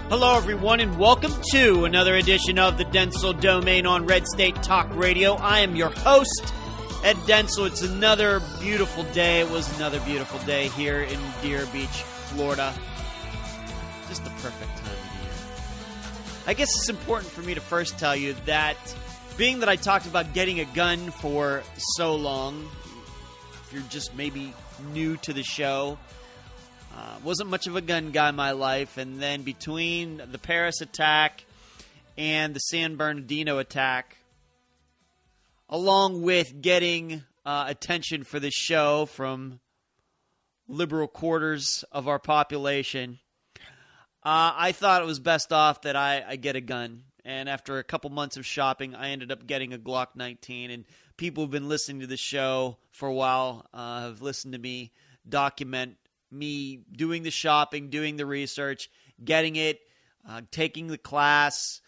Hello, everyone, and welcome to another edition of the Dentzel Domain on Red State Talk Radio. I am your host, Ed Dentzel. It's another beautiful day. It was another beautiful day here in Deer Beach, Florida. Just the perfect time of the year. I guess it's important for me to first tell you that being that I talked about getting a gun for so long, if you're just maybe new to the show, wasn't much of a gun guy in my life, and then between the Paris attack and the San Bernardino attack, along with getting attention for this show from liberal quarters of our population, I thought it was best off that I get a gun. And after a couple months of shopping, I ended up getting a Glock 19, and people who've been listening to the show for a while have listened to me document me doing the shopping, doing the research, getting it, taking the class,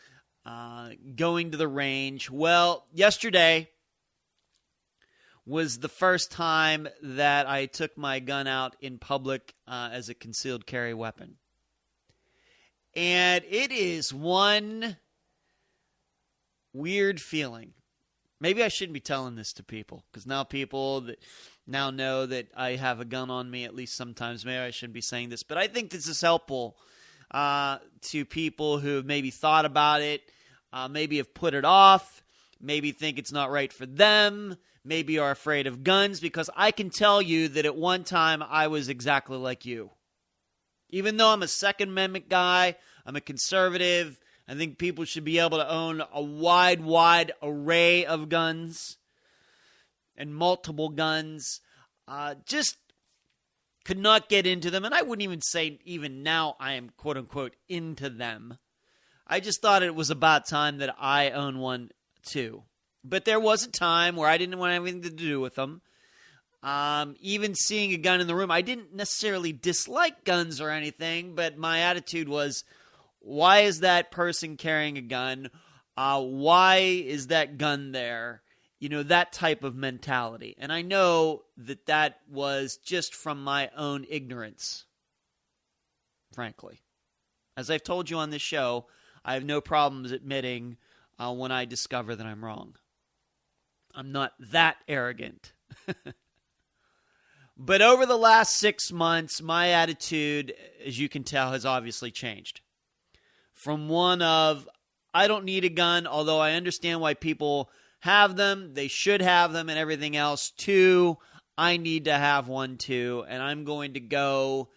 going to the range. Well, yesterday was the first time that I took my gun out in public as a concealed carry weapon. And it is one weird feeling. Maybe I shouldn't be telling this to people, because now people that now know that I have a gun on me, at least sometimes. Maybe I shouldn't be saying this, but I think this is helpful to people who have maybe thought about it, maybe have put it off, maybe think it's not right for them, maybe are afraid of guns, because I can tell you that at one time I was exactly like you. Even though I'm a Second Amendment guy, I'm a conservative, I think people should be able to own a wide array of guns and multiple guns. Just could not get into them. And I wouldn't even say even now I am quote-unquote into them. I just thought it was about time that I own one too. But there was a time where I didn't want anything to do with them. Even seeing a gun in the room, I didn't necessarily dislike guns or anything, but my attitude was, why is that person carrying a gun? Why is that gun there? You know, that type of mentality. And I know that that was just from my own ignorance, frankly. As I've told you on this show, I have no problems admitting when I discover that I'm wrong. I'm not that arrogant. But over the last 6 months, my attitude, as you can tell, has obviously changed. From one of, I don't need a gun, although I understand why people have them, they should have them and everything else, to, I need to have one too, and I'm going to go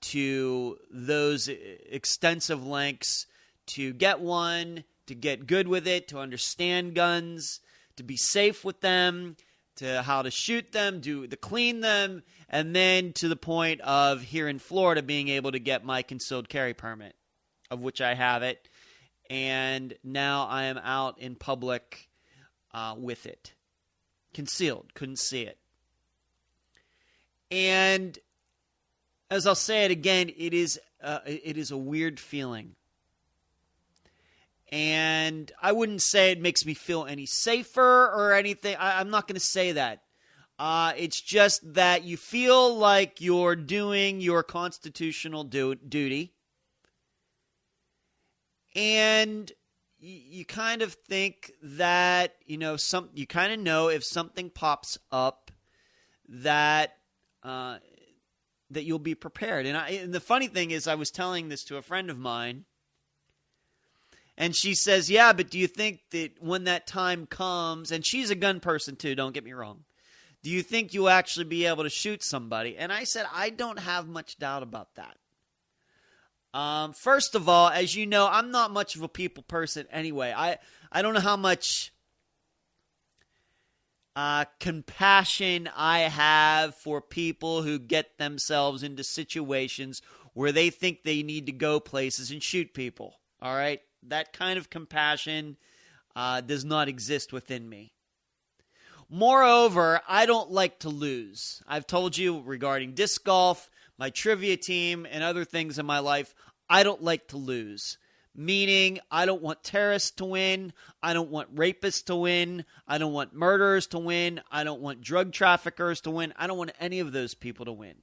to those extensive lengths to get one, to get good with it, to understand guns, to be safe with them, to how to shoot them, to clean them, and then to the point of here in Florida being able to get my concealed carry permit, of which I have it, and now I am out in public with it. Concealed, couldn't see it. And as I'll say it again, it is a weird feeling. And I wouldn't say it makes me feel any safer or anything. I'm not going to say that. It's just that you feel like you're doing your constitutional duty. And you kind of think that, you know, you kind of know if something pops up that you'll be prepared. And the funny thing is, I was telling this to a friend of mine, and she says, yeah, but do you think that when that time comes, and she's a gun person too, don't get me wrong, do you think you'll actually be able to shoot somebody? And I said, I don't have much doubt about that. First of all, as you know, I'm not much of a people person anyway. I don't know how much compassion I have for people who get themselves into situations where they think they need to go places and shoot people. All right? That kind of compassion does not exist within me. Moreover, I don't like to lose. I've told you regarding disc golf, my trivia team, and other things in my life, I don't like to lose. Meaning, I don't want terrorists to win. I don't want rapists to win. I don't want murderers to win. I don't want drug traffickers to win. I don't want any of those people to win.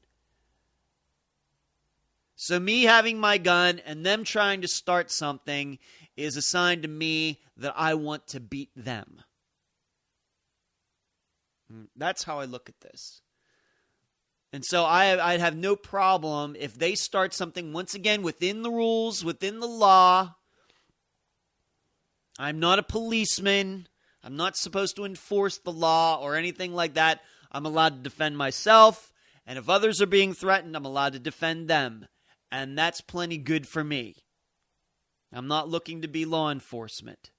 So me having my gun and them trying to start something is a sign to me that I want to beat them. That's how I look at this. And so I'd have no problem if they start something, once again, within the rules, within the law. I'm not a policeman. I'm not supposed to enforce the law or anything like that. I'm allowed to defend myself. And if others are being threatened, I'm allowed to defend them. And that's plenty good for me. I'm not looking to be law enforcement.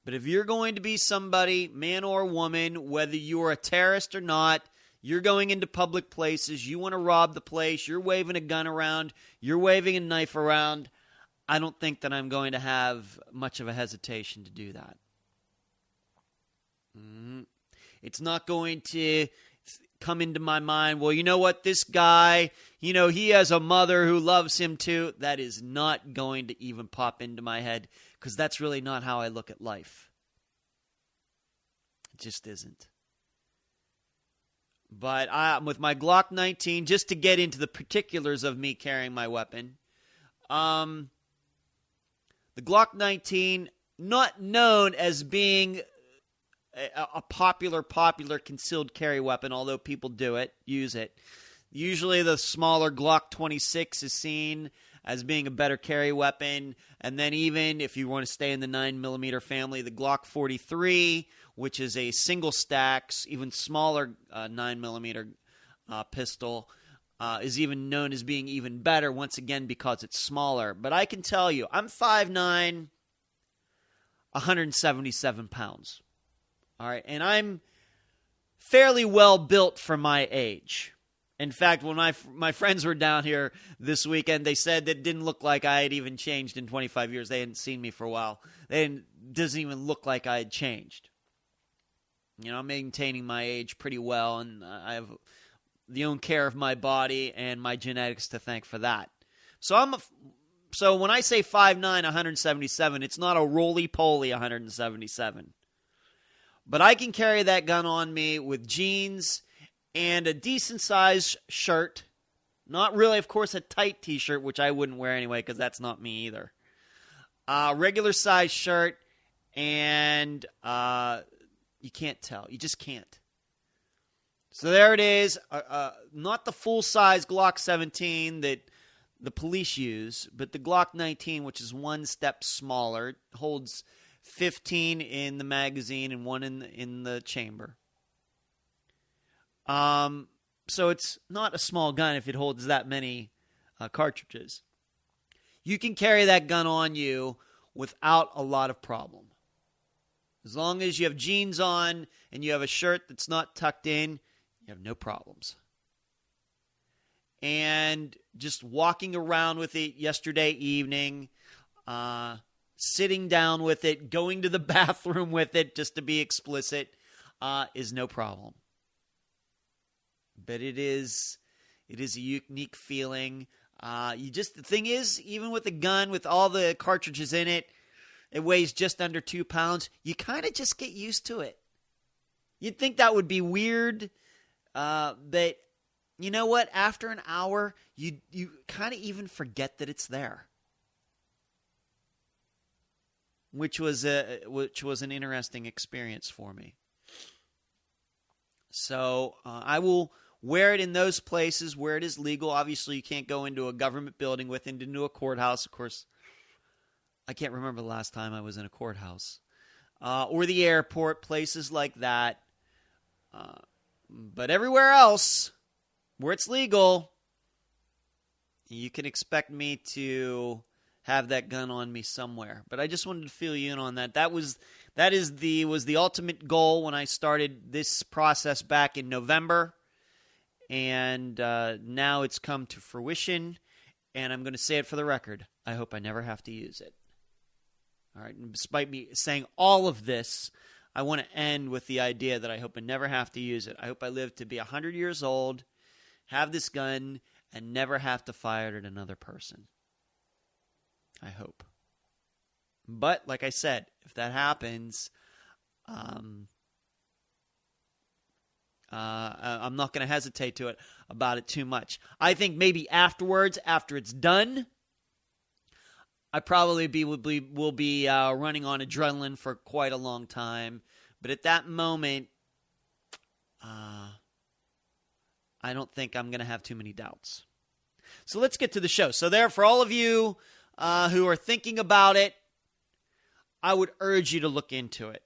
But if you're going to be somebody, man or woman, whether you're a terrorist or not, you're going into public places, you want to rob the place, you're waving a gun around, you're waving a knife around, I don't think that I'm going to have much of a hesitation to do that. It's not going to come into my mind, well, you know what, this guy, he has a mother who loves him too. That is not going to even pop into my head, because that's really not how I look at life. It just isn't. But with my Glock 19, just to get into the particulars of me carrying my weapon, the Glock 19, not known as being a popular concealed carry weapon, although people use it. Usually the smaller Glock 26 is seen as being a better carry weapon. And then even if you want to stay in the 9mm family, the Glock 43, which is a single stacks, even smaller 9mm pistol, is even known as being even better, once again, because it's smaller. But I can tell you, I'm 5'9", 177 pounds. All right, and I'm fairly well built for my age. In fact, when my friends were down here this weekend, they said that it didn't look like I had even changed in 25 years. They hadn't seen me for a while. Doesn't even look like I had changed. I'm maintaining my age pretty well, and I have the own care of my body and my genetics to thank for that. So when I say 5'9", 177, it's not a roly-poly 177. But I can carry that gun on me with jeans and a decent-sized shirt. Not really, of course, a tight T-shirt, which I wouldn't wear anyway, because that's not me either. Regular-sized shirt, and you can't tell. You just can't. So there it is. Not the full-size Glock 17 that the police use, but the Glock 19, which is one step smaller. It holds 15 in the magazine and 1 in the chamber. So it's not a small gun if it holds that many cartridges. You can carry that gun on you without a lot of problem. As long as you have jeans on and you have a shirt that's not tucked in, you have no problems. And just walking around with it yesterday evening, sitting down with it, going to the bathroom with it, just to be explicit, is no problem. But it is a unique feeling. The thing is, even with a gun, with all the cartridges in it, it weighs just under 2 pounds. You kind of just get used to it. You'd think that would be weird, but you know what? After an hour, you kind of even forget that it's there. Which was an interesting experience for me. So I will wear it in those places where it is legal. Obviously, you can't go into a government building with it, into a courthouse. Of course, I can't remember the last time I was in a courthouse. Or the airport, places like that. But everywhere else, where it's legal, you can expect me to have that gun on me somewhere. But I just wanted to fill you in on that. That was the ultimate goal when I started this process back in November. And now it's come to fruition. And I'm going to say it for the record. I hope I never have to use it. All right. And despite me saying all of this, I want to end with the idea that I hope I never have to use it. I hope I live to be 100 years old, have this gun, and never have to fire it at another person. I hope. But, like I said, if that happens, I'm not going to hesitate about it too much. I think maybe afterwards, after it's done, I probably will be running on adrenaline for quite a long time. But at that moment, I don't think I'm going to have too many doubts. So let's get to the show. So there, for all of you who are thinking about it, I would urge you to look into it.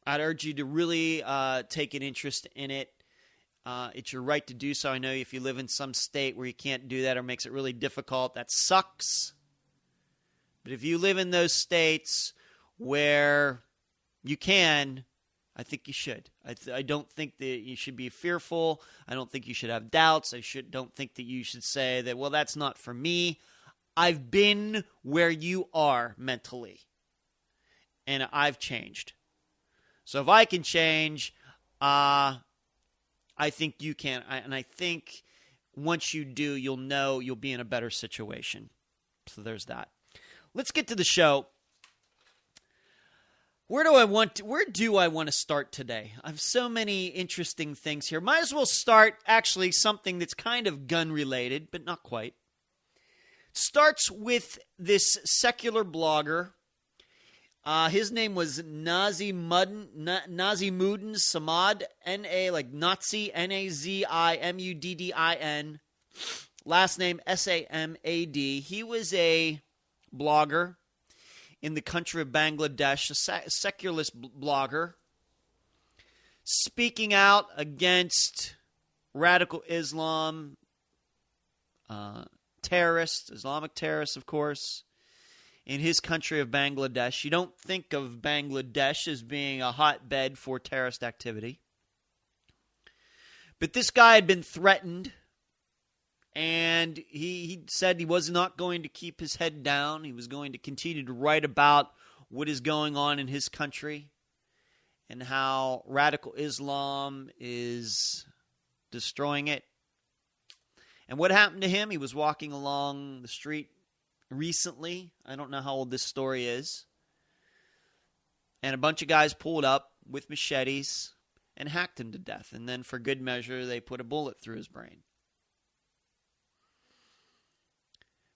I'd urge you to really take an interest in it. It's your right to do so. I know if you live in some state where you can't do that or makes it really difficult, that sucks. But if you live in those states where you can, I think you should. I don't think that you should be fearful. I don't think you should have doubts. Don't think that you should say that, well, that's not for me. I've been where you are mentally, and I've changed. So if I can change, I think you can. And I think once you do, you'll know you'll be in a better situation. So there's that. Let's get to the show. Where do I want to start today? I have so many interesting things here. Might as well start actually something that's kind of gun related, but not quite. It starts with this secular blogger. His name was Nazimuddin Samad, N-A, like Nazi, Nazimuddin. Last name Samad. He was a blogger in the country of Bangladesh, a secularist blogger, speaking out against radical Islam, Islamic terrorists, of course, in his country of Bangladesh. You don't think of Bangladesh as being a hotbed for terrorist activity. But this guy had been threatened, and he said he was not going to keep his head down. He was going to continue to write about what is going on in his country and how radical Islam is destroying it. And what happened to him? He was walking along the street recently. I don't know how old this story is. And a bunch of guys pulled up with machetes and hacked him to death. And then for good measure, they put a bullet through his brain.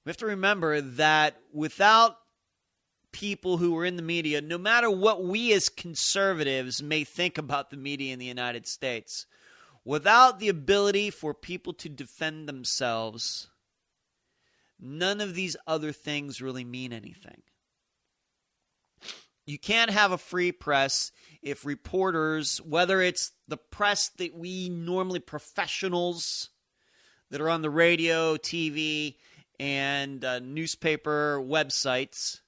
We have to remember that without people who are in the media, no matter what we as conservatives may think about the media in the United States, without the ability for people to defend themselves, none of these other things really mean anything. You can't have a free press if reporters, whether it's the press that we normally, professionals that are on the radio, TV, and newspaper websites,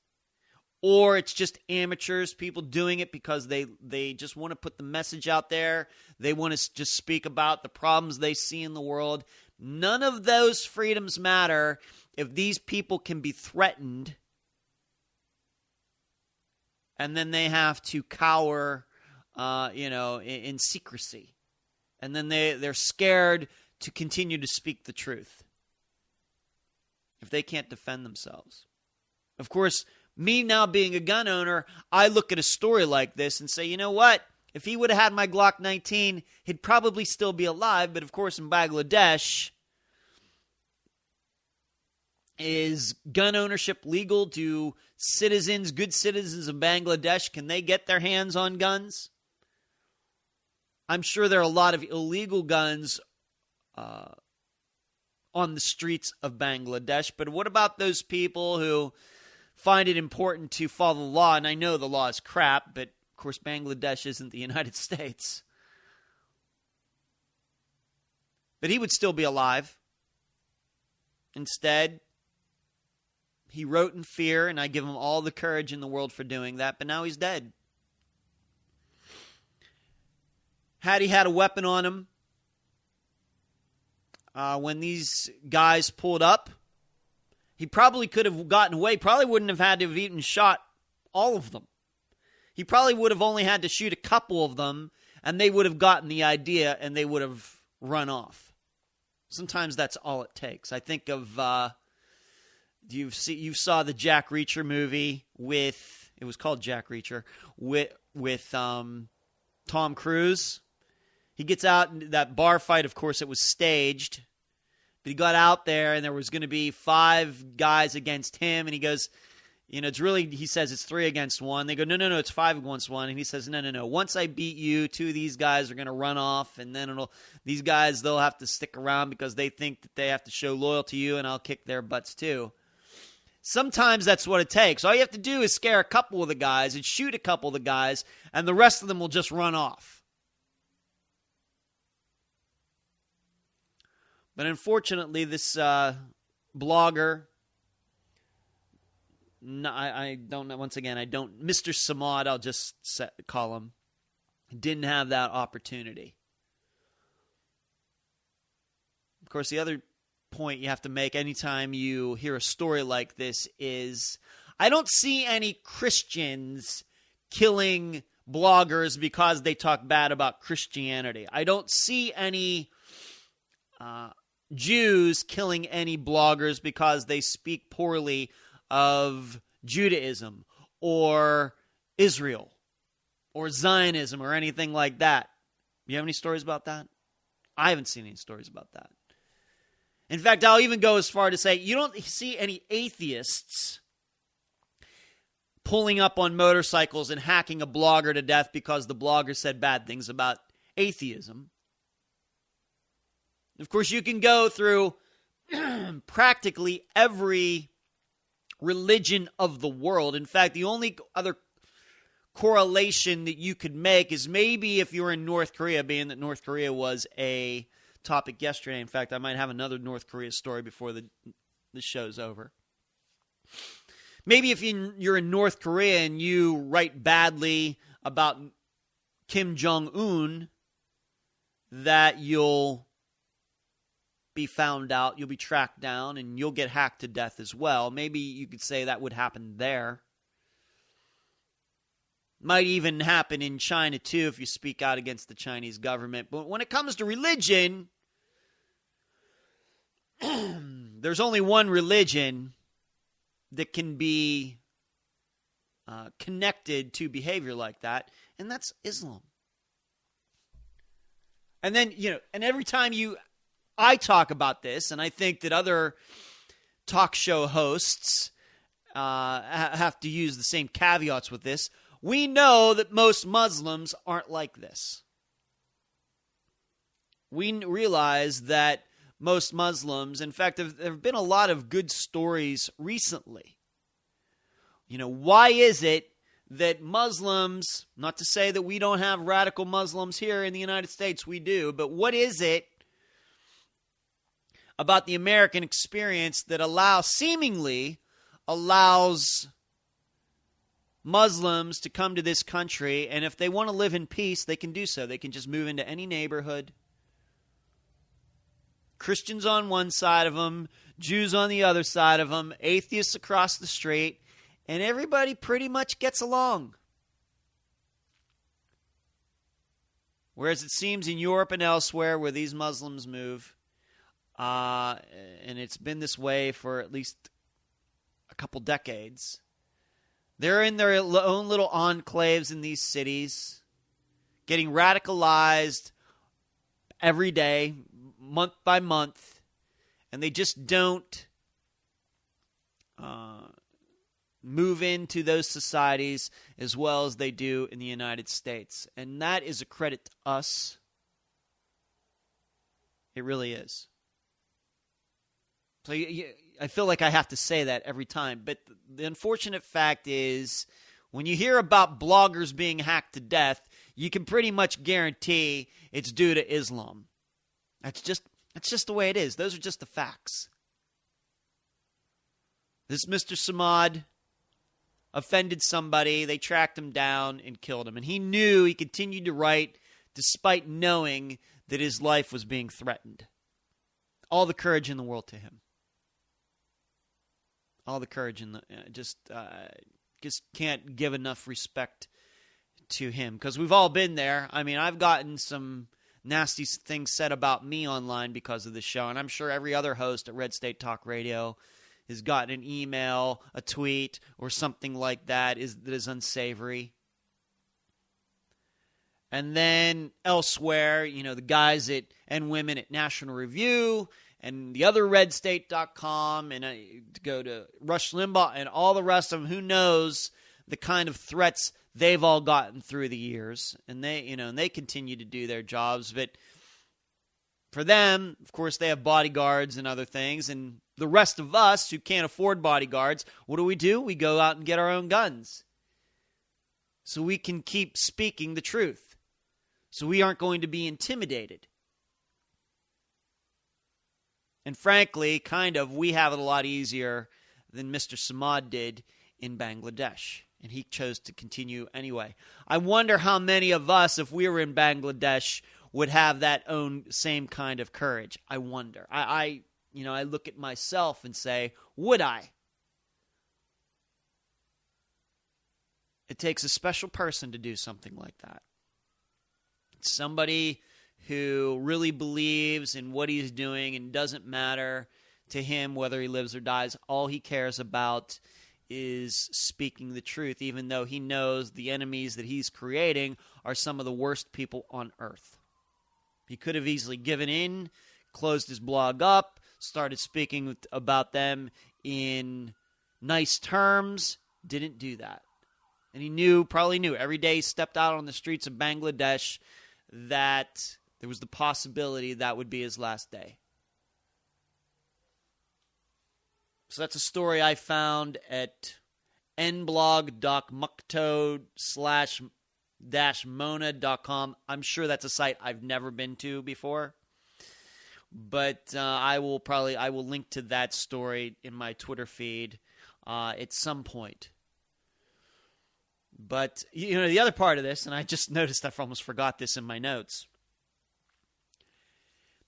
or it's just amateurs, people doing it because they just want to put the message out there. They want to just speak about the problems they see in the world. None of those freedoms matter if these people can be threatened and then they have to cower, in secrecy. And then they're scared to continue to speak the truth if they can't defend themselves. Of course, me now being a gun owner, I look at a story like this and say, you know what? If he would have had my Glock 19, he'd probably still be alive. But of course, in Bangladesh, is gun ownership legal? Do good citizens of Bangladesh, can they get their hands on guns? I'm sure there are a lot of illegal guns on the streets of Bangladesh. But what about those people who find it important to follow the law? And I know the law is crap, but of course Bangladesh isn't the United States. But he would still be alive. Instead, he wrote in fear, and I give him all the courage in the world for doing that, but now he's dead. Had he had a weapon on him, when these guys pulled up, he probably could have gotten away. Probably wouldn't have had to have even shot all of them. He probably would have only had to shoot a couple of them, and they would have gotten the idea, and they would have run off. Sometimes that's all it takes. I think of you saw the Jack Reacher movie it was called Jack Reacher with Tom Cruise. He gets out in that bar fight. Of course, it was staged. But he got out there, and there was going to be 5 guys against him. And he goes, it's really, he says it's 3 against 1. They go, no, it's 5 against 1. And he says, no. Once I beat you, 2 of these guys are going to run off. And then these guys, they'll have to stick around because they think that they have to show loyalty to you, and I'll kick their butts too. Sometimes that's what it takes. All you have to do is scare a couple of the guys and shoot a couple of the guys, and the rest of them will just run off. But unfortunately, this blogger, I don't know, once again, Mr. Samad, I'll just call him, didn't have that opportunity. Of course, the other point you have to make anytime you hear a story like this is I don't see any Christians killing bloggers because they talk bad about Christianity. I don't see any Jews killing any bloggers because they speak poorly of Judaism or Israel or Zionism or anything like that. You have any stories about that? I haven't seen any stories about that. In fact, I'll even go as far to say you don't see any atheists pulling up on motorcycles and hacking a blogger to death because the blogger said bad things about atheism. Of course, you can go through practically every religion of the world. In fact, the only other correlation that you could make is maybe if you're in North Korea, being that North Korea was a topic yesterday. In fact, I might have another North Korea story before the show's over. Maybe if you're in North Korea and you write badly about Kim Jong-un, that you'll be found out, you'll be tracked down, and you'll get hacked to death as well. Maybe you could say that would happen there. Might even happen in China too if you speak out against the Chinese government. But when it comes to religion, there's only one religion that can be connected to behavior like that, and that's Islam. And then, and every time I talk about this, and I think that other talk show hosts have to use the same caveats with this, we know that most Muslims aren't like this. We realize that most Muslims, in fact, there have been a lot of good stories recently. Why is it that Muslims, not to say that we don't have radical Muslims here in the United States, we do, but what is it about the American experience that seemingly allows Muslims to come to this country, and if they want to live in peace, they can do so. They can just move into any neighborhood. Christians on one side of them, Jews on the other side of them, atheists across the street, and everybody pretty much gets along. Whereas it seems in Europe and elsewhere where these Muslims move, and it's been this way for at least a couple decades, they're in their own little enclaves in these cities, getting radicalized every day, month by month, and they just don't move into those societies as well as they do in the United States. And that is a credit to us. It really is. So I feel like I have to say that every time. But the unfortunate fact is, when you hear about bloggers being hacked to death, you can pretty much guarantee it's due to Islam. That's just the way it is. Those are just the facts. This Mr. Samad offended somebody. They tracked him down and killed him. And he knew he continued to write despite knowing that his life was being threatened. All the courage in the world to him. All the courage in the just can't give enough respect to him, because we've all been there. I mean, I've gotten some nasty things said about me online because of this show, and I'm sure every other host at Red State Talk Radio has gotten an email, a tweet, or something like that is unsavory. And then elsewhere, the guys and women at National Review and the other redstate.com and to go to Rush Limbaugh and all the rest of them, who knows the kind of threats they've all gotten through the years. And they continue to do their jobs. But for them, of course, they have bodyguards and other things. And the rest of us who can't afford bodyguards, what do? We go out and get our own guns. So we can keep speaking the truth. So we aren't going to be intimidated. And frankly, we have it a lot easier than Mr. Samad did in Bangladesh. And he chose to continue anyway. I wonder how many of us, if we were in Bangladesh, would have that same kind of courage. I wonder. I look at myself and say, would I? It takes a special person to do something like that. Somebody who really believes in what he's doing and doesn't matter to him whether he lives or dies. All he cares about is speaking the truth, even though he knows the enemies that he's creating are some of the worst people on earth. He could have easily given in, closed his blog up, started speaking about them in nice terms, didn't do that. And he probably knew every day he stepped out on the streets of Bangladesh that there was the possibility that would be his last day. So that's a story I found at nblog.mukto/mona.com. I'm sure that's a site I've never been to before. But I will link to that story in my Twitter feed at some point. But, the other part of this, and I just noticed I almost forgot this in my notes.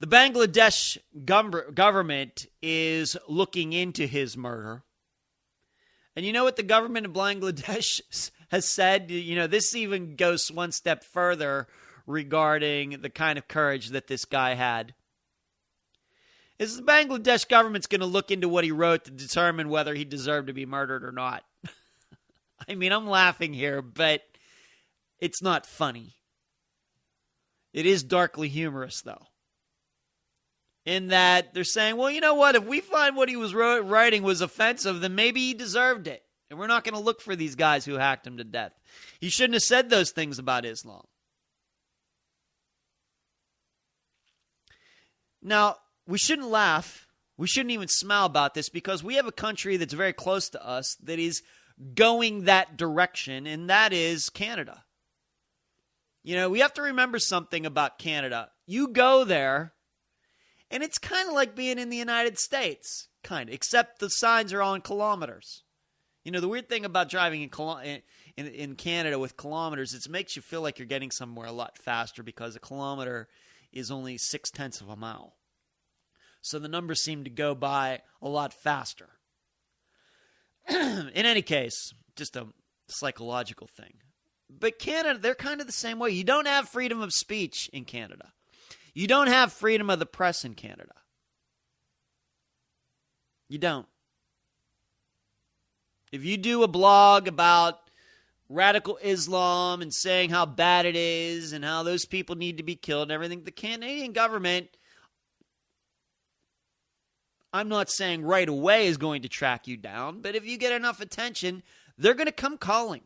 The Bangladesh government is looking into his murder. And you know what the government of Bangladesh has said? This even goes one step further regarding the kind of courage that this guy had. Is the Bangladesh government's going to look into what he wrote to determine whether he deserved to be murdered or not. I mean, I'm laughing here, but it's not funny. It is darkly humorous, though. In that they're saying, well, you know what? If we find what he was writing was offensive, then maybe he deserved it. And we're not going to look for these guys who hacked him to death. He shouldn't have said those things about Islam. Now, we shouldn't laugh. We shouldn't even smile about this because we have a country that's very close to us that is going that direction, and that is Canada. We have to remember something about Canada. You go there, and it's kind of like being in the United States, except the signs are all in kilometers. The weird thing about driving in Canada with kilometers is it makes you feel like you're getting somewhere a lot faster because a kilometer is only 0.6 of a mile. So the numbers seem to go by a lot faster. In any case, just a psychological thing. But Canada, they're kind of the same way. You don't have freedom of speech in Canada. You don't have freedom of the press in Canada. You don't. If you do a blog about radical Islam and saying how bad it is and how those people need to be killed and everything, the Canadian government, I'm not saying right away is going to track you down, but if you get enough attention, they're going to come calling.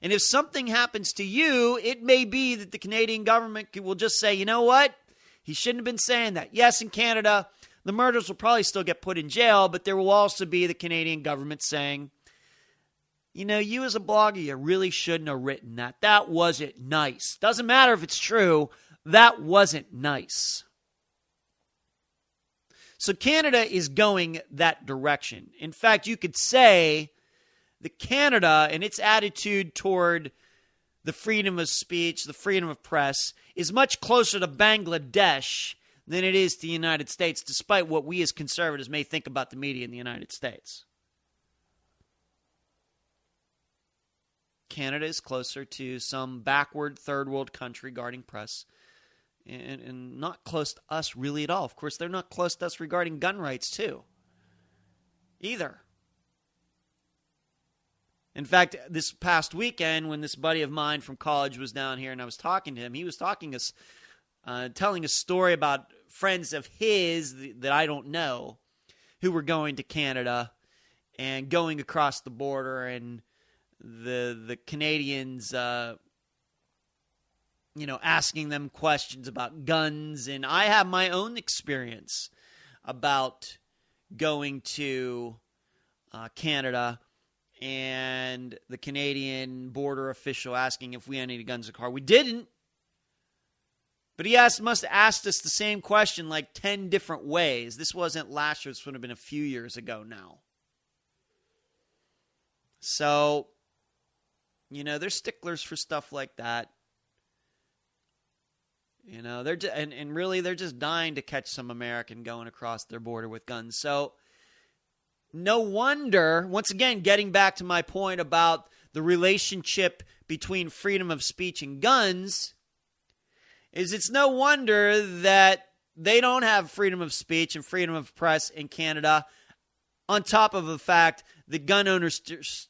And if something happens to you, it may be that the Canadian government will just say, you know what? He shouldn't have been saying that. Yes, in Canada, the murderers will probably still get put in jail, but there will also be the Canadian government saying, you as a blogger, you really shouldn't have written that. That wasn't nice. Doesn't matter if it's true. That wasn't nice. So Canada is going that direction. In fact, you could say that Canada and its attitude toward the freedom of speech, the freedom of press, is much closer to Bangladesh than it is to the United States, despite what we as conservatives may think about the media in the United States. Canada is closer to some backward third world country regarding press. And not close to us really at all. Of course, they're not close to us regarding gun rights, too. Either. In fact, this past weekend, when this buddy of mine from college was down here and I was talking to him, he was telling a story about friends of his that I don't know who were going to Canada and going across the border, and the Canadians, asking them questions about guns. And I have my own experience about going to Canada and the Canadian border official asking if we had any guns in the car. We didn't. But he must have asked us the same question like 10 different ways. This wasn't last year. This would have been a few years ago now. So, they're sticklers for stuff like that. They're really they're just dying to catch some American going across their border with guns. So, no wonder, once again, getting back to my point about the relationship between freedom of speech and guns, it's no wonder that they don't have freedom of speech and freedom of press in Canada, on top of the fact that gun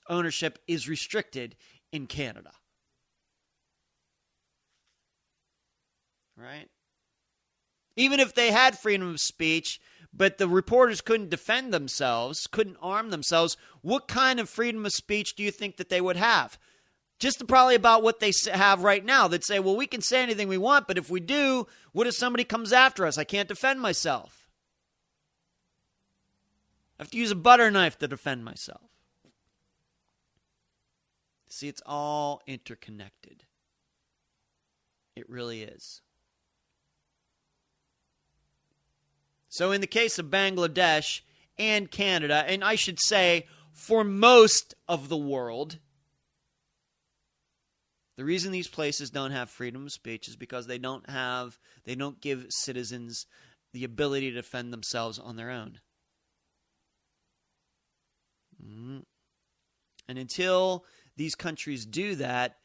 ownership is restricted in Canada. Right? Even if they had freedom of speech, but the reporters couldn't defend themselves, couldn't arm themselves, what kind of freedom of speech do you think that they would have? Just probably about what they have right now. They'd say, well, we can say anything we want, but if we do, what if somebody comes after us? I can't defend myself. I have to use a butter knife to defend myself. See, it's all interconnected. It really is. So in the case of Bangladesh and Canada, and I should say for most of the world, the reason these places don't have freedom of speech is because they don't give citizens the ability to defend themselves on their own. And until these countries do that,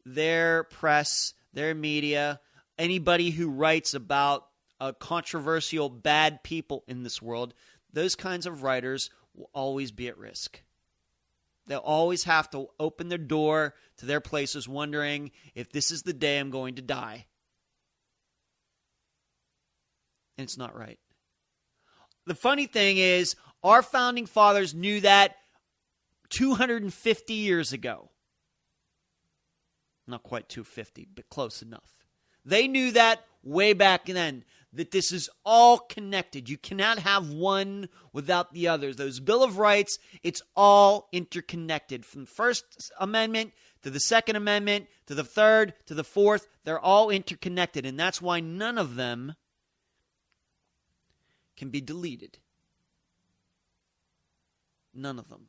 their press, their media, anybody who writes about controversial, bad people in this world, those kinds of writers will always be at risk. They'll always have to open their door to their places wondering if this is the day I'm going to die. And it's not right. The funny thing is, our founding fathers knew that 250 years ago. Not quite 250, but close enough. They knew that way back then, that this is all connected. You cannot have one without the others. Those Bill of Rights, it's all interconnected. From the First Amendment to the Second Amendment to the Third to the Fourth, they're all interconnected. And that's why none of them can be deleted. None of them.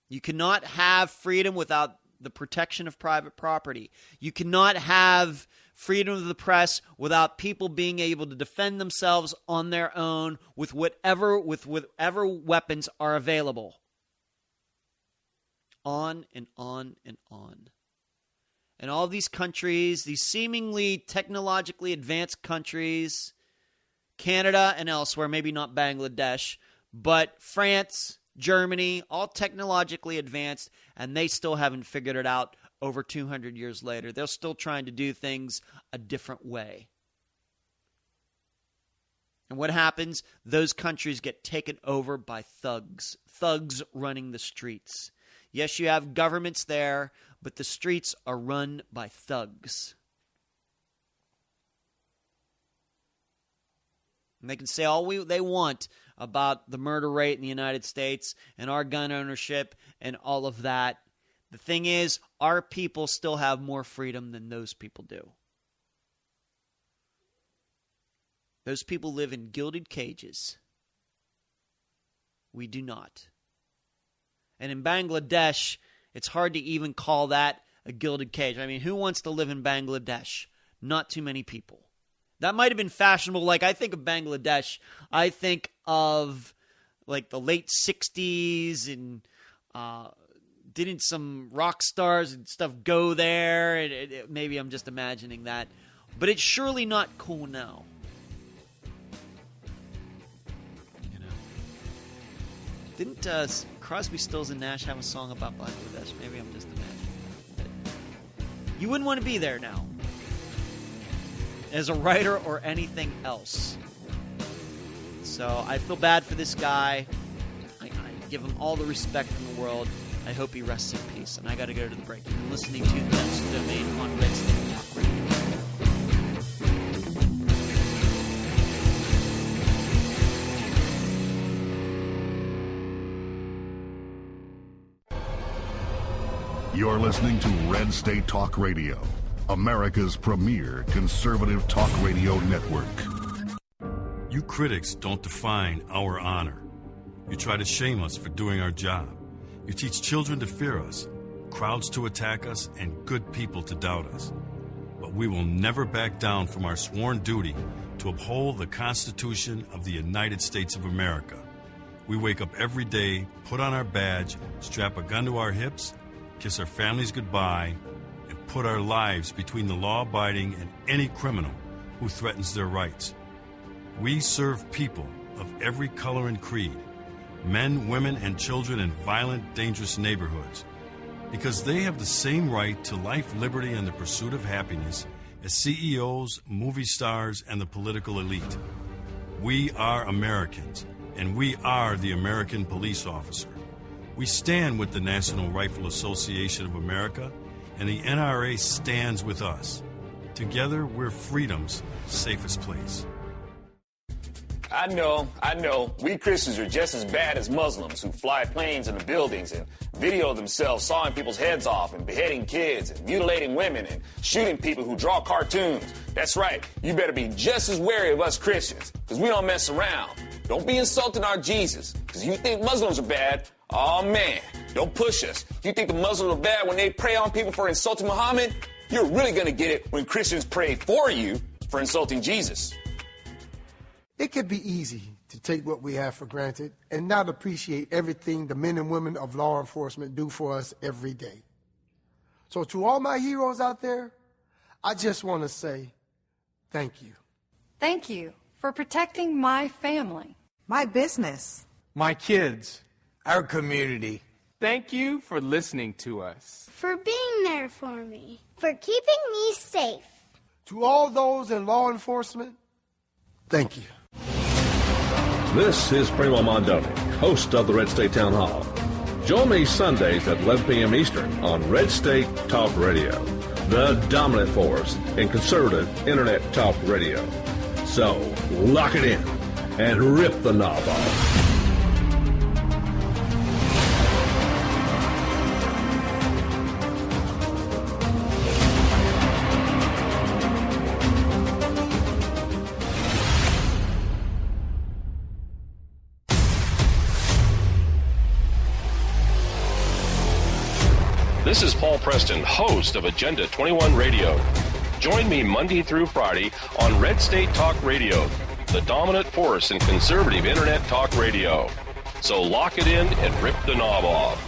You cannot have freedom without the protection of private property. You cannot have freedom of the press without people being able to defend themselves on their own with whatever weapons are available. On and on and on. And all these countries, these seemingly technologically advanced countries, Canada and elsewhere, maybe not Bangladesh, but France, Germany, all technologically advanced, and they still haven't figured it out over 200 years later. They're still trying to do things a different way. And what happens? Those countries get taken over by thugs. Thugs running the streets. Yes, you have governments there, but the streets are run by thugs. And they can say all they want about the murder rate in the United States and our gun ownership and all of that. The thing is, our people still have more freedom than those people do. Those people live in gilded cages. We do not. And in Bangladesh, it's hard to even call that a gilded cage. I mean, who wants to live in Bangladesh? Not too many people. That might have been fashionable. Like, I think of Bangladesh, I think of, like, the late 60s, and didn't some rock stars and stuff go there? And maybe I'm just imagining that. But it's surely not cool now. Didn't Crosby, Stills, and Nash have a song about Bangladesh? Maybe I'm just imagining. But you wouldn't want to be there now, as a writer or anything else. So I feel bad for this guy. I give him all the respect in the world. I hope he rests in peace. And I got to go to the break. You've been listening to the Denzel Domain on Red State Talk Radio. You're listening to Red State Talk Radio, America's premier conservative talk radio network. You critics don't define our honor. You try to shame us for doing our job. You teach children to fear us, crowds to attack us, and good people to doubt us. But we will never back down from our sworn duty to uphold the Constitution of the United States of America. We wake up every day, put on our badge, strap a gun to our hips, kiss our families goodbye, and put our lives between the law-abiding and any criminal who threatens their rights. We serve people of every color and creed, men, women, and children in violent, dangerous neighborhoods, because they have the same right to life, liberty, and the pursuit of happiness as CEOs, movie stars, and the political elite. We are Americans, and we are the American police officer. We stand with the National Rifle Association of America, and the NRA stands with us. Together, we're freedom's safest place. I know. We Christians are just as bad as Muslims who fly planes into buildings and video themselves sawing people's heads off and beheading kids and mutilating women and shooting people who draw cartoons. That's right. You better be just as wary of us Christians, because we don't mess around. Don't be insulting our Jesus, because you think Muslims are bad. Oh, man, don't push us. You think the Muslims are bad when they prey on people for insulting Muhammad? You're really going to get it when Christians pray for you for insulting Jesus. It can be easy to take what we have for granted and not appreciate everything the men and women of law enforcement do for us every day. So to all my heroes out there, I just want to say thank you. Thank you for protecting my family, my business, my kids, our community. Thank you for listening to us, for being there for me, for keeping me safe. To all those in law enforcement, thank you. This is Primo Mondoni, host of the Red State Town Hall. Join me Sundays at 11 p.m. Eastern on Red State Talk Radio, the dominant force in conservative internet talk radio. So, lock it in and rip the knob off. This is Paul Preston, host of Agenda 21 Radio. Join me Monday through Friday on Red State Talk Radio, the dominant force in conservative internet talk radio. So lock it in and rip the knob off.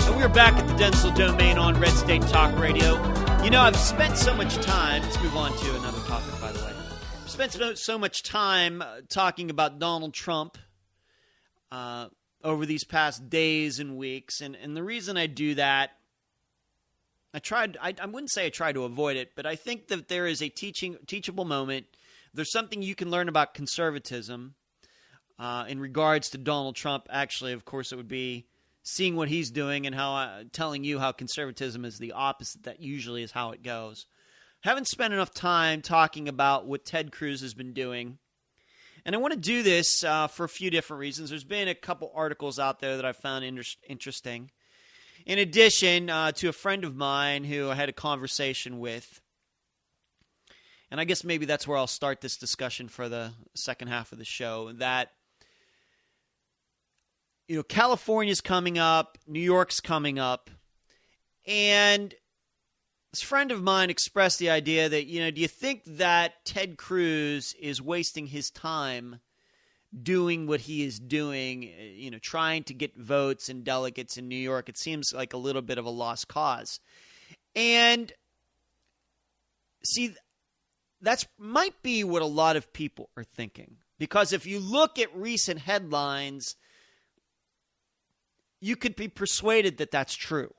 And we're back at the Denzel Domain on Red State Talk Radio. You know, I've spent so much time, let's move on to another topic, by the way. Spent so much time talking about Donald Trump over these past days and weeks, and the reason I do that, I wouldn't say I try to avoid it, but I think that there is a teachable moment. There's something you can learn about conservatism in regards to Donald Trump. Actually, of course, it would be seeing what he's doing and how telling you how conservatism is the opposite. That usually is how it goes. Haven't spent enough time talking about what Ted Cruz has been doing. And I want to do this for a few different reasons. There's been a couple articles out there that I found interesting. In addition to a friend of mine who I had a conversation with. And I guess maybe that's where I'll start this discussion for the second half of the show. That, you know, California's coming up, New York's coming up, and this friend of mine expressed the idea that, you know, do you think that Ted Cruz is wasting his time doing what he is doing, you know, trying to get votes and delegates in New York? It seems like a little bit of a lost cause. And see, That's might be what a lot of people are thinking. Because if you look at recent headlines, you could be persuaded that that's true.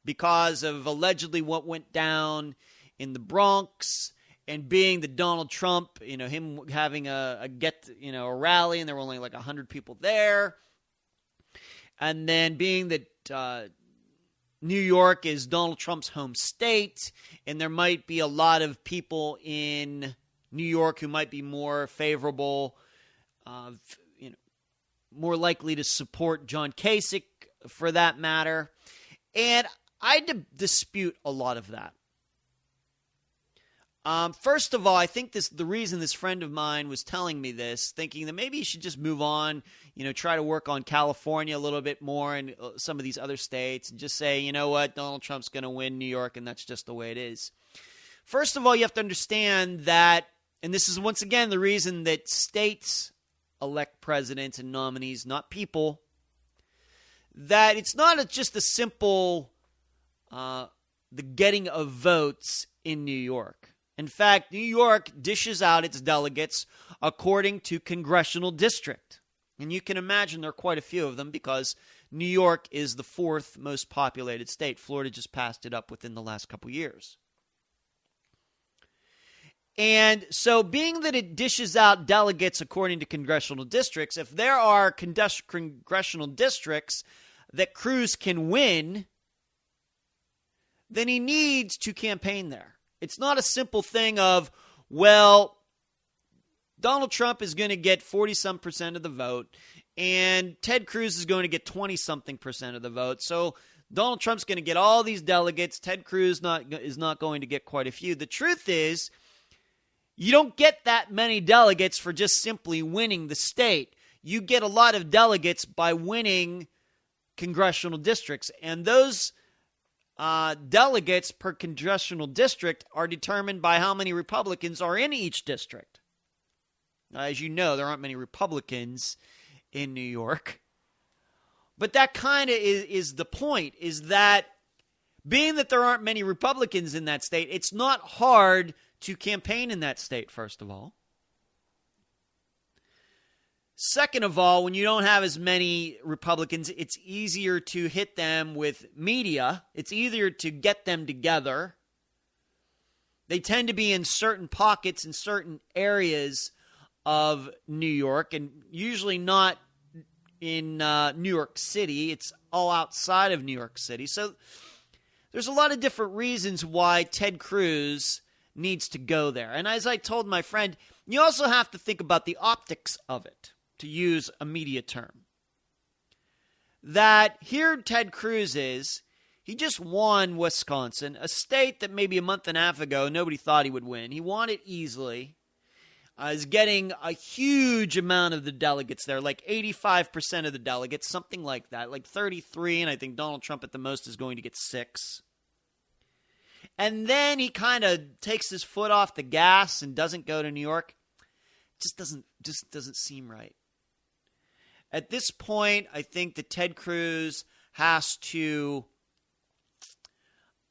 Because of allegedly what went down in the Bronx and being that Donald Trump, him having a rally and there were only like 100 people there. And then being that New York is Donald Trump's home state, and there might be a lot of people in New York who might be more favorable, more likely to support John Kasich for that matter. And I dispute a lot of that. First of all, I think the reason this friend of mine was telling me this, thinking that maybe he should just move on, try to work on California a little bit more and some of these other states and just say, you know what, Donald Trump's going to win New York and that's just the way it is. First of all, you have to understand that, and this is once again the reason that states elect presidents and nominees, not people, that it's not just a simple the getting of votes in New York. In fact, New York dishes out its delegates according to congressional district. And you can imagine there are quite a few of them because New York is the fourth most populated state. Florida just passed it up within the last couple years. And so being that it dishes out delegates according to congressional districts, if there are congressional districts that Cruz can win, then he needs to campaign there. It's not a simple thing of, well, Donald Trump is going to get 40-some% of the vote, and Ted Cruz is going to get 20-something% of the vote. So Donald Trump's going to get all these delegates. Ted Cruz is not going to get quite a few. The truth is, you don't get that many delegates for just simply winning the state. You get a lot of delegates by winning congressional districts, and those delegates per congressional district are determined by how many Republicans are in each district. As you know, there aren't many Republicans in New York. But that kind of is the point, is that being that there aren't many Republicans in that state, it's not hard to campaign in that state, first of all. Second of all, when you don't have as many Republicans, it's easier to hit them with media. It's easier to get them together. They tend to be in certain pockets in certain areas of New York, and usually not in New York City. It's all outside of New York City. So there's a lot of different reasons why Ted Cruz needs to go there. And as I told my friend, you also have to think about the optics of it, to use a media term. That here Ted Cruz is, he just won Wisconsin, a state that maybe a month and a half ago nobody thought he would win. He won it easily. Is getting a huge amount of the delegates there, like 85% of the delegates, something like that, like 33, and I think Donald Trump at the most is going to get 6. And then he kind of takes his foot off the gas and doesn't go to New York. Just doesn't seem right. At this point, I think that Ted Cruz has to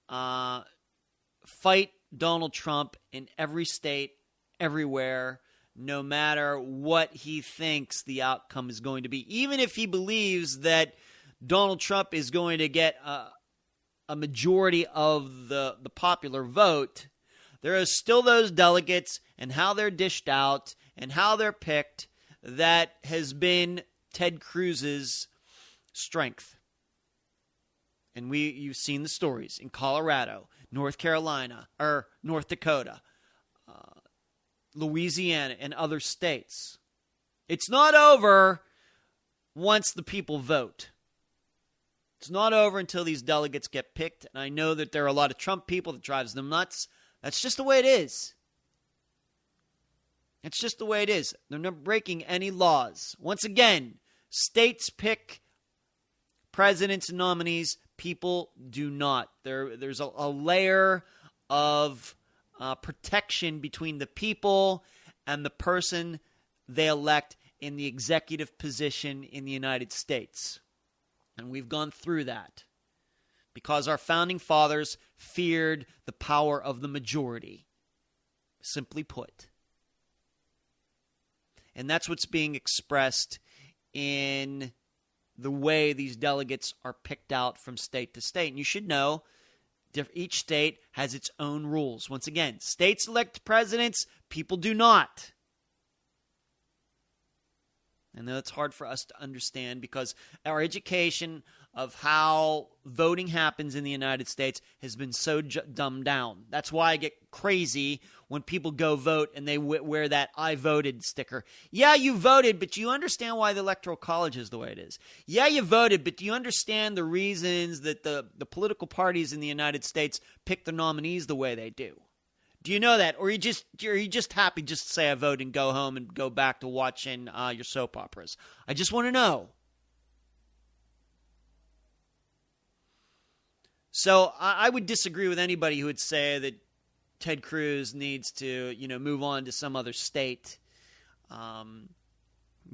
fight Donald Trump in every state, everywhere, no matter what he thinks the outcome is going to be. Even if he believes that Donald Trump is going to get a majority of the popular vote, there are still those delegates and how they're dished out and how they're picked that has been Ted Cruz's strength. And you've seen the stories in Colorado, North Carolina, or North Dakota, Louisiana, and other states. It's not over once the people vote. It's not over until these delegates get picked. And I know that there are a lot of Trump people that drives them nuts. That's just the way it is. It's just the way it is. They're not breaking any laws. Once again, states pick presidents and nominees. People do not. There's a layer of protection between the people and the person they elect in the executive position in the United States. And we've gone through that because our founding fathers feared the power of the majority. simply put. And that's what's being expressed in the way these delegates are picked out from state to state. And you should know each state has its own rules. Once again, states elect presidents, people do not. I know it's hard for us to understand because our education of how voting happens in the United States has been so dumbed down. That's why I get crazy when people go vote and they wear that I voted sticker. Yeah, you voted, but do you understand why the Electoral College is the way it is? Yeah, you voted, but do you understand the reasons that the political parties in the United States pick their nominees the way they do? Do you know that? Or are you just happy just to say I vote and go home and go back to watching your soap operas? I just want to know. So I would disagree with anybody who would say that Ted Cruz needs to, move on to some other state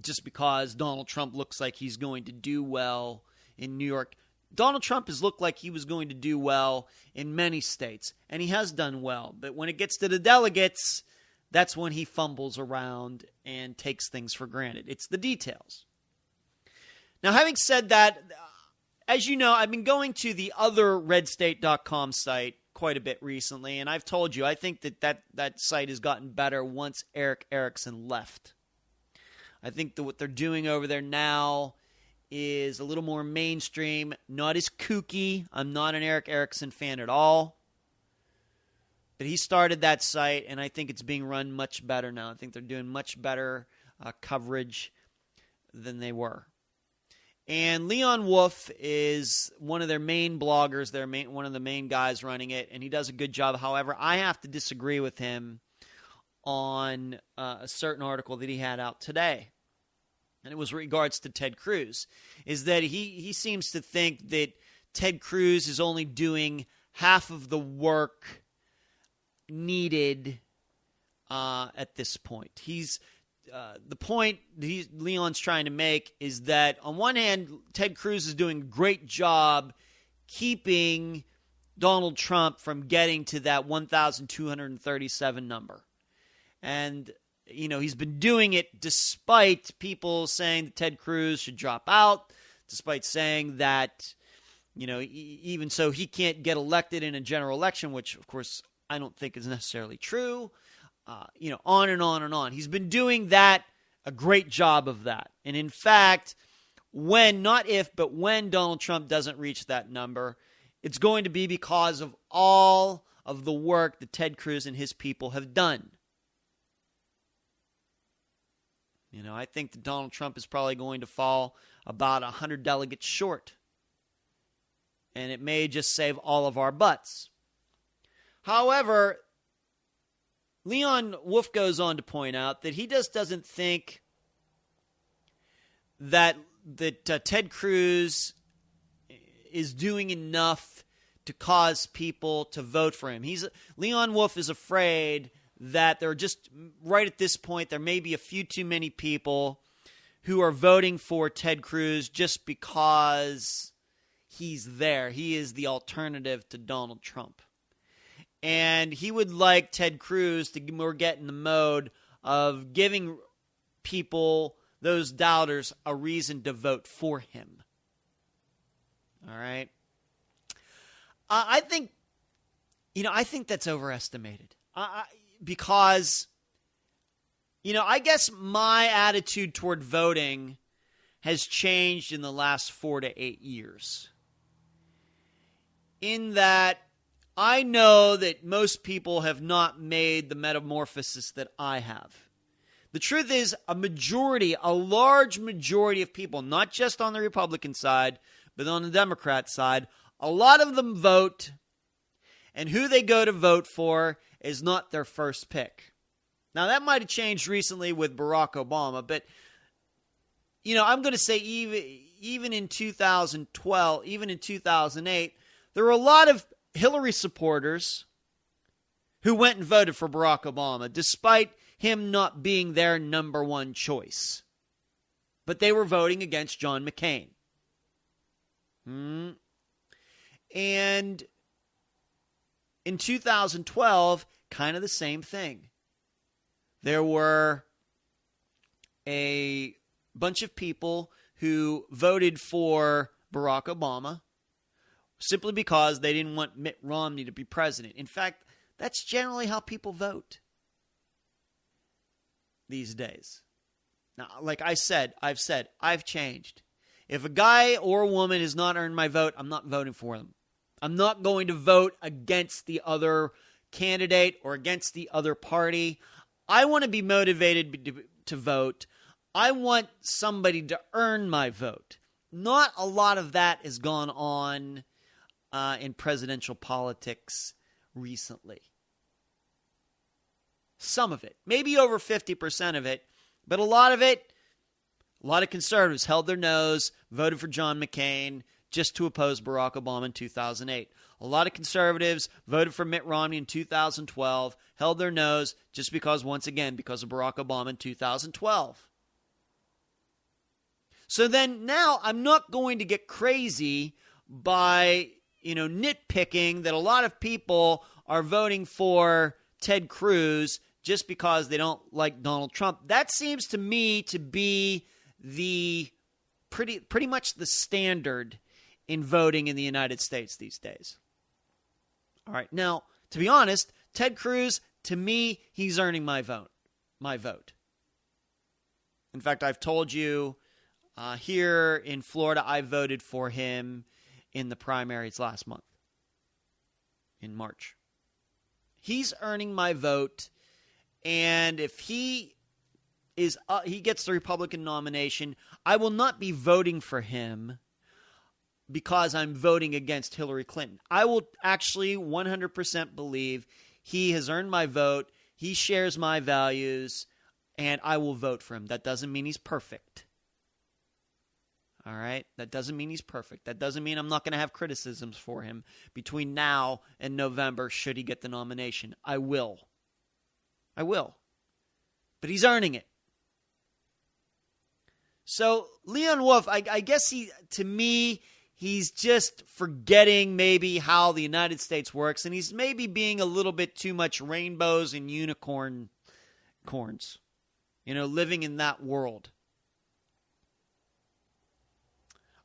just because Donald Trump looks like he's going to do well in New York. Donald Trump has looked like he was going to do well in many states, and he has done well. But when it gets to the delegates, that's when he fumbles around and takes things for granted. It's the details. Now, having said that, as you know, I've been going to the other redstate.com site quite a bit recently, and I've told you, I think that site has gotten better once Eric Erickson left. I think that what they're doing over there now is a little more mainstream, not as kooky. I'm not an Eric Erickson fan at all. But he started that site, and I think it's being run much better now. I think they're doing much better coverage than they were. And Leon Wolf is one of their main bloggers. They're one of the main guys running it, and he does a good job. However, I have to disagree with him on a certain article that he had out today. And it was regards to Ted Cruz, is that he seems to think that Ted Cruz is only doing half of the work needed at this point. The point Leon's trying to make is that on one hand, Ted Cruz is doing a great job keeping Donald Trump from getting to that 1,237 number. And he's been doing it despite people saying that Ted Cruz should drop out, despite saying that, even so he can't get elected in a general election, which, of course, I don't think is necessarily true. On and on and on. He's been doing a great job of that. And in fact, when Donald Trump doesn't reach that number, it's going to be because of all of the work that Ted Cruz and his people have done. I think that Donald Trump is probably going to fall about 100 delegates short. And it may just save all of our butts. However, Leon Wolf goes on to point out that he just doesn't think that Ted Cruz is doing enough to cause people to vote for him. Leon Wolf is afraid that there are just, right at this point, there may be a few too many people who are voting for Ted Cruz just because he's there. He is the alternative to Donald Trump. And he would like Ted Cruz to get in the mode of giving people, those doubters, a reason to vote for him. All right? I think that's overestimated. Because, I guess my attitude toward voting has changed in the last 4 to 8 years. In that I know that most people have not made the metamorphosis that I have. The truth is, a large majority of people, not just on the Republican side, but on the Democrat side, a lot of them vote, and who they go to vote for is not their first pick. Now, that might have changed recently with Barack Obama, but, I'm going to say even in 2012, even in 2008, there were a lot of Hillary supporters who went and voted for Barack Obama, despite him not being their number one choice. But they were voting against John McCain. And in 2012, kind of the same thing. there were a bunch of people who voted for Barack Obama simply because they didn't want Mitt Romney to be president. In fact, that's generally how people vote these days. Now, like I've changed. If a guy or a woman has not earned my vote, I'm not voting for them. I'm not going to vote against the other candidate or against the other party. I want to be motivated to vote. I want somebody to earn my vote. Not a lot of that has gone on in presidential politics recently. Some of it, maybe over 50% of it, but a lot of conservatives held their nose, voted for John McCain just to oppose Barack Obama in 2008. A lot of conservatives voted for Mitt Romney in 2012, held their nose just because of Barack Obama in 2012. So then now I'm not going to get crazy by, nitpicking that a lot of people are voting for Ted Cruz just because they don't like Donald Trump. That seems to me to be the pretty much the standard in voting in the United States these days. All right. Now, to be honest, Ted Cruz, to me, he's earning my vote. In fact, I've told you here in Florida, I voted for him in the primaries last month, in March. He's earning my vote, and if he gets the Republican nomination, I will not be voting for him because I'm voting against Hillary Clinton. I will actually 100% believe he has earned my vote, he shares my values, and I will vote for him. That doesn't mean he's perfect. All right? That doesn't mean he's perfect. That doesn't mean I'm not going to have criticisms for him between now and November should he get the nomination. I will. But he's earning it. So Leon Wolf, I guess to me, he's just forgetting maybe how the United States works, and he's maybe being a little bit too much rainbows and unicorns, living in that world.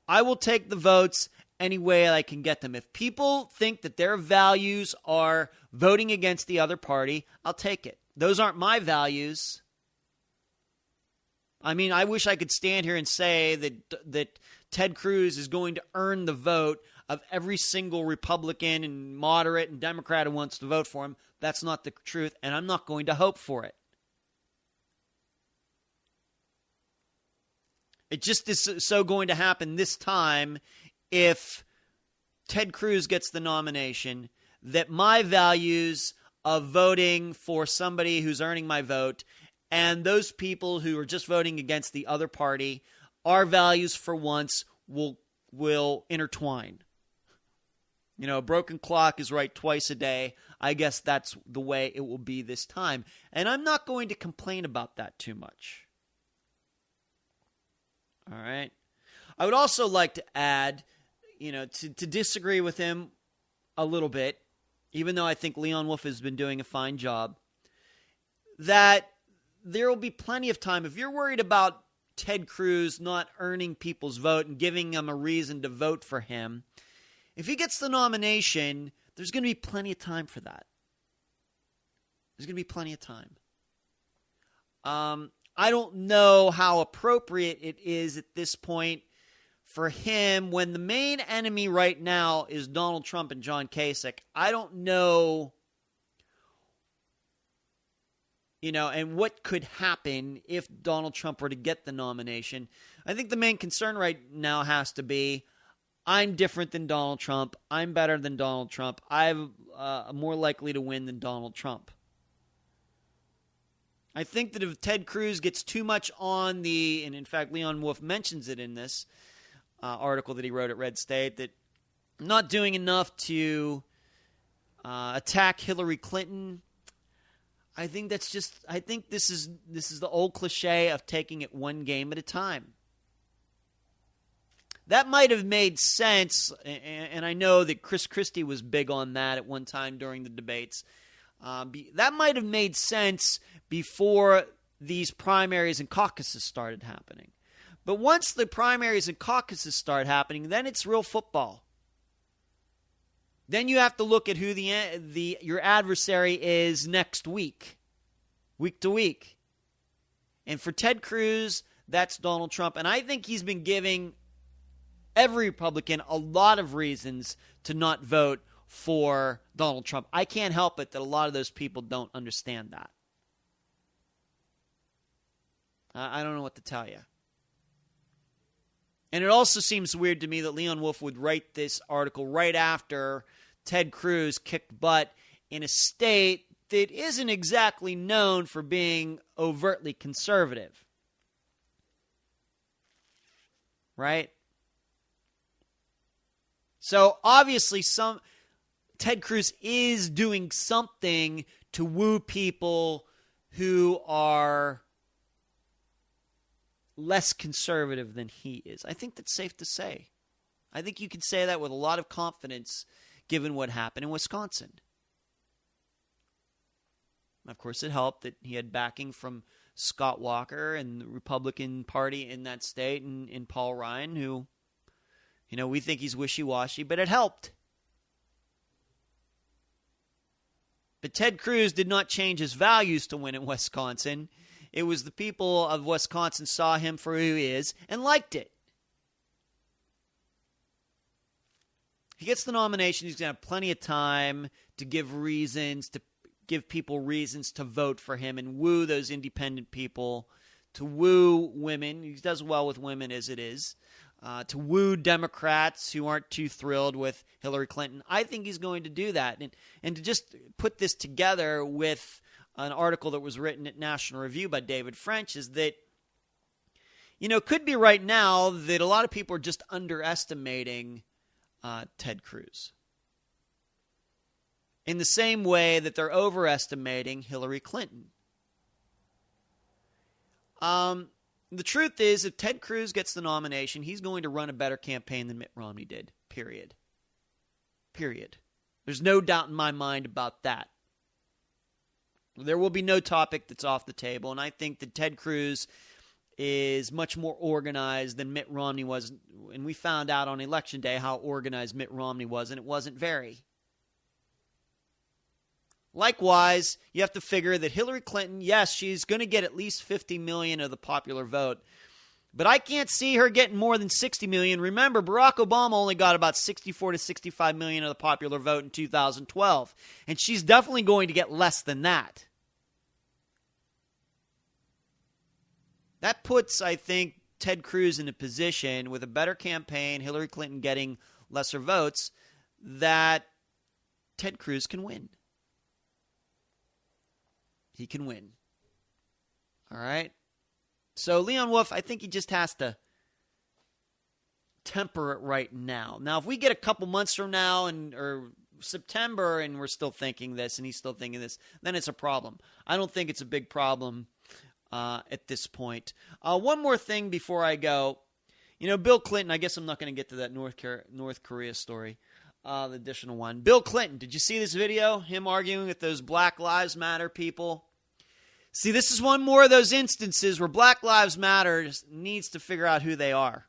I will take the votes any way I can get them. If people think that their values are voting against the other party, I'll take it. Those aren't my values. I mean, I wish I could stand here and say that Ted Cruz is going to earn the vote of every single Republican and moderate and Democrat who wants to vote for him. That's not the truth, and I'm not going to hope for it. It just is so going to happen this time if Ted Cruz gets the nomination that my values of voting for somebody who's earning my vote and those people who are just voting against the other party, our values for once will intertwine. A broken clock is right twice a day. I guess that's the way it will be this time. And I'm not going to complain about that too much. All right. I would also like to add, to disagree with him a little bit, even though I think Leon Wolf has been doing a fine job, that there will be plenty of time. If you're worried about Ted Cruz not earning people's vote and giving them a reason to vote for him, if he gets the nomination, there's going to be plenty of time for that. There's going to be plenty of time. I don't know how appropriate it is at this point for him when the main enemy right now is Donald Trump and John Kasich. I don't know, and what could happen if Donald Trump were to get the nomination. I think the main concern right now has to be, I'm different than Donald Trump. I'm better than Donald Trump. I'm more likely to win than Donald Trump. I think that if Ted Cruz gets too much on and in fact Leon Wolf mentions it in this article that he wrote at Red State, that not doing enough to attack Hillary Clinton, I think this is the old cliche of taking it one game at a time. That might have made sense, and I know that Chris Christie was big on that at one time during the debates. That might have made sense before these primaries and caucuses started happening. But once the primaries and caucuses start happening, then it's real football. Then you have to look at who your adversary is next week to week. And for Ted Cruz, that's Donald Trump. And I think he's been giving every Republican a lot of reasons to not vote for Donald Trump. I can't help it that a lot of those people don't understand that. I don't know what to tell you. And it also seems weird to me that Leon Wolf would write this article right after Ted Cruz kicked butt in a state that isn't exactly known for being overtly conservative. Right? So obviously Ted Cruz is doing something to woo people who are less conservative than he is. I think that's safe to say. I think you can say that with a lot of confidence given what happened in Wisconsin. Of course, it helped that he had backing from Scott Walker and the Republican Party in that state and Paul Ryan, who, we think he's wishy-washy, but it helped. But Ted Cruz did not change his values to win in Wisconsin. It was the people of Wisconsin saw him for who he is and liked it. He gets the nomination. He's going to have plenty of time to give people reasons to vote for him and woo those independent people, to woo women. He does well with women as it is. To woo Democrats who aren't too thrilled with Hillary Clinton. I think he's going to do that. And to just put this together with an article that was written at National Review by David French is that, could be right now that a lot of people are just underestimating Ted Cruz. In the same way that they're overestimating Hillary Clinton. The truth is, if Ted Cruz gets the nomination, he's going to run a better campaign than Mitt Romney did. Period. There's no doubt in my mind about that. There will be no topic that's off the table, and I think that Ted Cruz is much more organized than Mitt Romney was. And we found out on Election Day how organized Mitt Romney was, and it wasn't very. Likewise, you have to figure that Hillary Clinton, yes, she's going to get at least 50 million of the popular vote, but I can't see her getting more than 60 million. Remember, Barack Obama only got about 64 to 65 million of the popular vote in 2012, and she's definitely going to get less than that. That puts, I think, Ted Cruz in a position with a better campaign, Hillary Clinton getting lesser votes, that Ted Cruz can win. He can win. All right? So Leon Wolf, I think he just has to temper it right now. Now, if we get a couple months from now or September and we're still thinking this and he's still thinking this, then it's a problem. I don't think it's a big problem at this point. One more thing before I go. Bill Clinton, I guess I'm not going to get to that North Korea story. The additional one. Bill Clinton, did you see this video? Him arguing with those Black Lives Matter people? See, this is one more of those instances where Black Lives Matter needs to figure out who they are.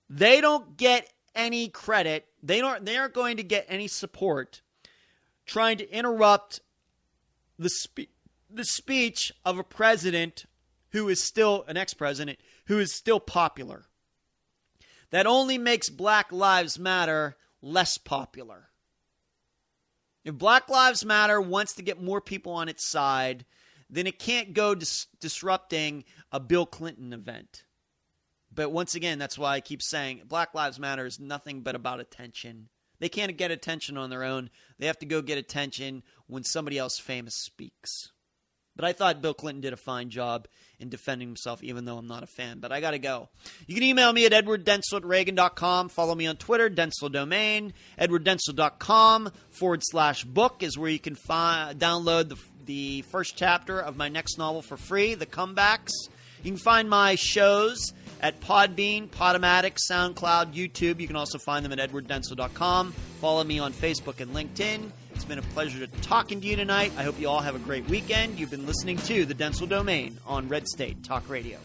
They don't get any credit. They aren't going to get any support trying to interrupt the speech of a president who is still an ex-president who is still popular. That only makes Black Lives Matter less popular. If Black Lives Matter wants to get more people on its side, then it can't go disrupting a Bill Clinton event. But once again, that's why I keep saying Black Lives Matter is nothing but about attention. They can't get attention on their own. They have to go get attention when somebody else famous speaks. But I thought Bill Clinton did a fine job in defending himself, even though I'm not a fan. But I got to go. You can email me at edwarddenzel@reagan.com. Follow me on Twitter, DentzelDomain. edwarddenzel.com/book is where you can download the first chapter of my next novel for free, The Comebacks. You can find my shows at Podbean, Podomatic, SoundCloud, YouTube. You can also find them at edwarddenzel.com. Follow me on Facebook and LinkedIn. It's been a pleasure talking to you tonight. I hope you all have a great weekend. You've been listening to the Denzel Domain on Red State Talk Radio.